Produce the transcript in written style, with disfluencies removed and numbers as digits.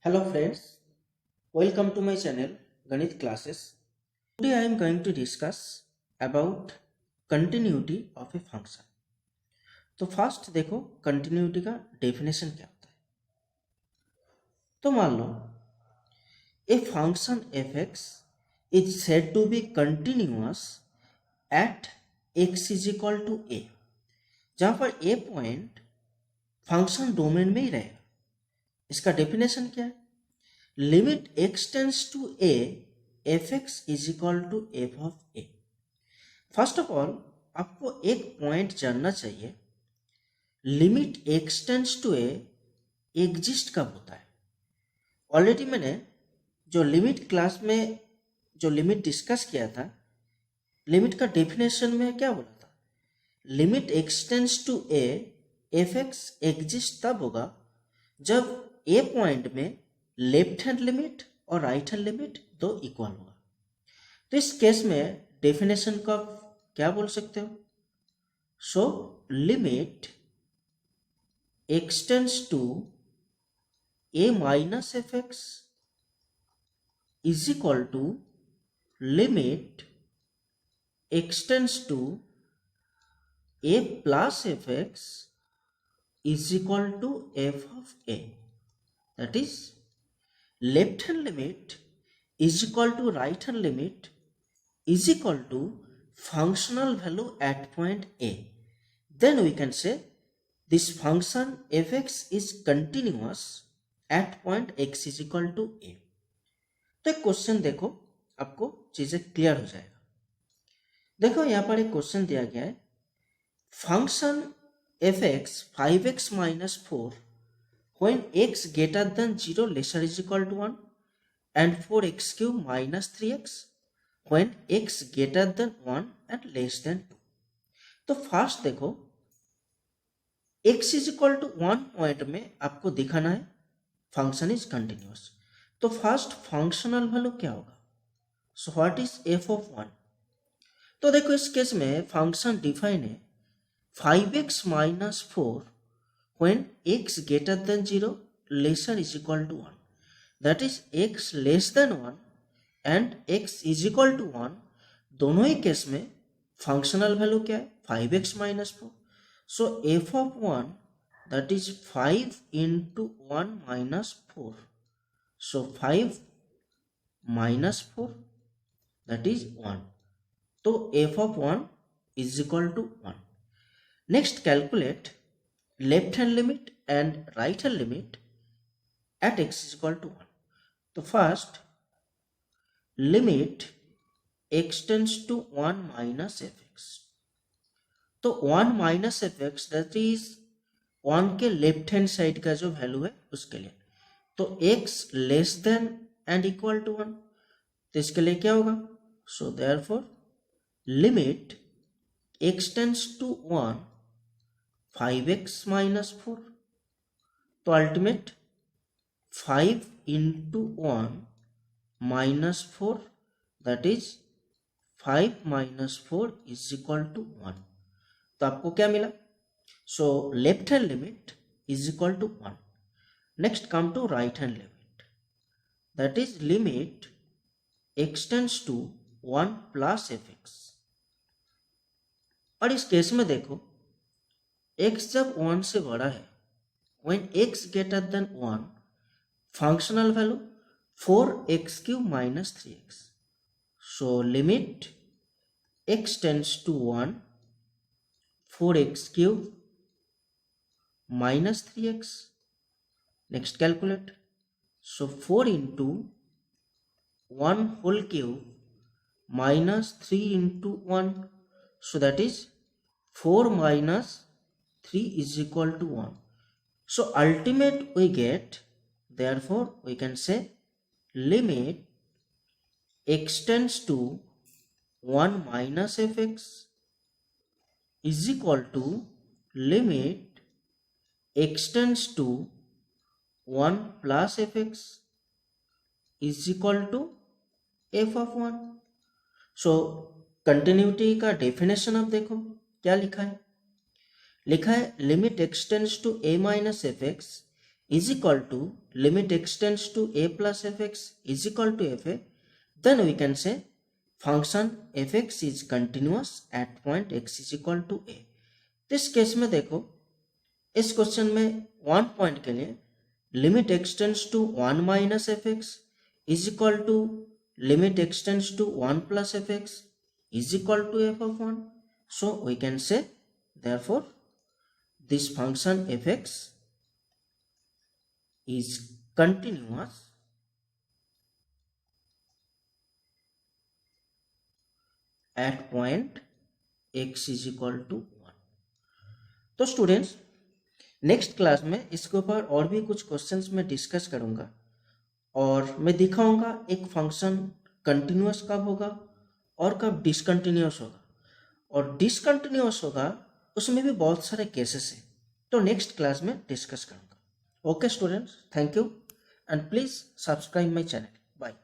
Hello friends, welcome to my channel Ganit Classes. Today I am going to discuss about continuity of a function. तो first देखो continuity का definition क्या होता है। तो मान लो a function fx is said to be continuous at x is equal to a, जहाँ पर a पॉइंट फंक्शन डोमेन में ही रहेगा। इसका डेफिनेशन क्या है? Limit x tends to a fx is equal to f of a। First of all आपको एक point जानना चाहिए, limit x tends to a exist कब होता है। ऑलरेडी मैंने जो लिमिट क्लास में जो लिमिट डिस्कस किया था, लिमिट का डेफिनेशन में क्या बोला था? Limit x tends to a fx exist तब होगा जब a पॉइंट में लेफ्ट हैंड लिमिट और राइट हैंड लिमिट दो इक्वल होगा। तो इस केस में डेफिनेशन का क्या बोल सकते हो? So limit x tends to a minus f x is equal to limit x tends to a plus f x is equal to f of a। That is, left hand limit is equal to right hand limit is equal to functional value at point a. Then we can say this function fx is continuous at point x is equal to a. तो एक question देखो, आपको चीजें clear हो जाएगा। देखो यहाँ पर एक क्वेश्चन दिया गया है, function fx 5x minus 4 when x greater than 0 lesser is equal to 1 and 4x cube minus 3x when x greater than 1 and less than 2। तो फर्स्ट देखो x is equal to 1 point में आपको दिखाना है function is continuous. तो first functional value क्या होगा? So what is f of 1? तो देखो इस केस में फंक्शन डिफाइन है 5x minus 4 when x greater than 0 lesser is equal to 1, that is x less than 1 and x is equal to 1, दोनों ही case में functional value क्या है? 5x minus 4। So f of 1 that is 5 into 1 minus 4, so 5 minus 4 that is 1। तो f of 1 is equal to 1। Next calculate left hand limit and right hand limit at x is equal to 1। तो first limit x tends to 1 minus f x. तो 1 minus f x that is 1 के left hand side का जो value है उसके लिए। तो x less than and equal to 1, तो इसके लिए क्या होगा? So therefore limit x tends to 1 5x minus 4। तो ultimate 5 into 1 minus 4 that is 5 minus 4 is equal to 1। तो आपको क्या मिला? So left hand limit is equal to 1। Next come to right hand limit, that is limit x tends to 1 plus f x. और इस case में देखो x जब 1 से बड़ा है, when x greater than 1, functional value 4x cube minus 3x। So limit x tends to 1 4x cube minus 3x। Next calculate, so 4 into 1 whole cube minus 3 into 1, so that is 4 minus 3 is equal to 1. So ultimate we get, therefore we can say limit x tends to 1 minus fx is equal to limit x tends to 1 plus fx is equal to f of 1। So continuity का definition अब देखो क्या लिखा है। लिखा है limit x tends to a minus f x is equal to limit x tends to a plus fx is equal to fa, then we can say function fx is continuous at point x is equal to a। तो इस case में देखो, इस question में one point के लिए limit x tends to 1 minus f x is equal to limit x tends to 1 plus f x is equal to f of 1। So we can say therefore this function f x is continuous at point x is equal to 1। तो students, next class में इसके ऊपर और भी कुछ questions में discuss करूंगा और मैं दिखाऊंगा एक फंक्शन कंटिन्यूअस कब होगा और कब डिसकंटिन्यूअस होगा, और डिसकंटिन्यूअस होगा उसमें भी बहुत सारे केसेस हैं, तो नेक्स्ट क्लास में डिस्कस करूंगा। Okay students, thank you and please subscribe my channel. Bye.